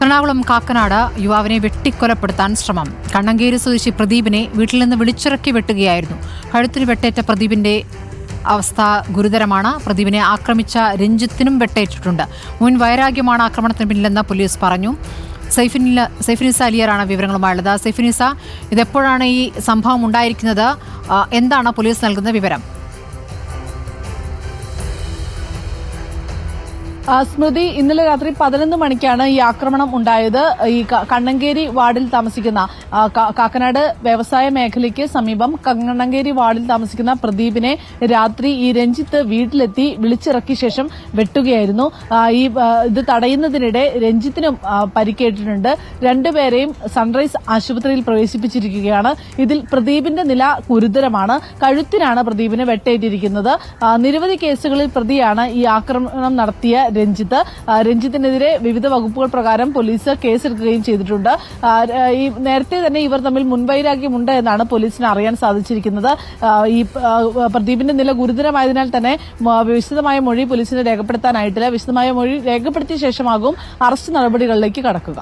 എറണാകുളം കാക്കനാട് യുവാവിനെ വെട്ടിക്കൊലപ്പെടുത്താൻ ശ്രമം. കണ്ണങ്കേരി സ്വദേശി പ്രദീപിനെ വീട്ടിൽ നിന്ന് വിളിച്ചിറക്കി വെട്ടുകയായിരുന്നു. കഴുത്തിന് വെട്ടേറ്റ പ്രദീപിന്റെ അവസ്ഥ ഗുരുതരമാണ്. പ്രദീപിനെ ആക്രമിച്ച രഞ്ജിത്തിനും വെട്ടേറ്റിട്ടുണ്ട്. മുൻ വൈരാഗ്യമാണ് ആക്രമണത്തിന് പിന്നിലെന്ന് പോലീസ് പറഞ്ഞു. സൈഫിനിസ അലിയറാണ് വിവരങ്ങളുമായുള്ളത്. സൈഫിനിസ, ഇതെപ്പോഴാണ് ഈ സംഭവം ഉണ്ടായിരിക്കുന്നത്? എന്താണ് പോലീസ് നൽകുന്ന വിവരം? സ്മൃതി, ഇന്നലെ രാത്രി 11 മണിക്കാണ് ഈ ആക്രമണം ഉണ്ടായത്. ഈ കണ്ണങ്കേരി വാർഡിൽ താമസിക്കുന്ന കാക്കനാട് വ്യവസായ മേഖലയ്ക്ക് സമീപം കണ്ണങ്കേരി വാർഡിൽ താമസിക്കുന്ന പ്രദീപിനെ രാത്രി ഈ രഞ്ജിത്ത് വീട്ടിലെത്തി വിളിച്ചിറക്കിയ ശേഷം വെട്ടുകയായിരുന്നു. ഇത് തടയുന്നതിനിടെ രഞ്ജിത്തിനും പരിക്കേറ്റിട്ടുണ്ട്. രണ്ടുപേരെയും സൺറൈസ് ആശുപത്രിയിൽ പ്രവേശിപ്പിച്ചിരിക്കുകയാണ്. ഇതിൽ പ്രദീപിന്റെ നില ഗുരുതരമാണ്. കഴുത്തിനാണ് പ്രദീപിന് വെട്ടേറ്റിരിക്കുന്നത്. നിരവധി കേസുകളിൽ പ്രതിയാണ് ഈ ആക്രമണം നടത്തിയ രഞ്ജിത്തിനെതിരെ വിവിധ വകുപ്പുകൾ പ്രകാരം പോലീസ് കേസെടുക്കുകയും ചെയ്തിട്ടുണ്ട്. ഈ നേരത്തെ തന്നെ ഇവർ തമ്മിൽ മുൻവൈരാഗ്യമുണ്ട് എന്നാണ് പോലീസിന് അറിയാൻ സാധിച്ചിരിക്കുന്നത്. ഈ പ്രദീപിന്റെ നില ഗുരുതരമായതിനാൽ തന്നെ വിശദമായ മൊഴി പോലീസിന് രേഖപ്പെടുത്താനായിട്ടില്ല. വിശദമായ മൊഴി രേഖപ്പെടുത്തിയ ശേഷമാകും അറസ്റ്റ് നടപടികളിലേക്ക് കടക്കുക.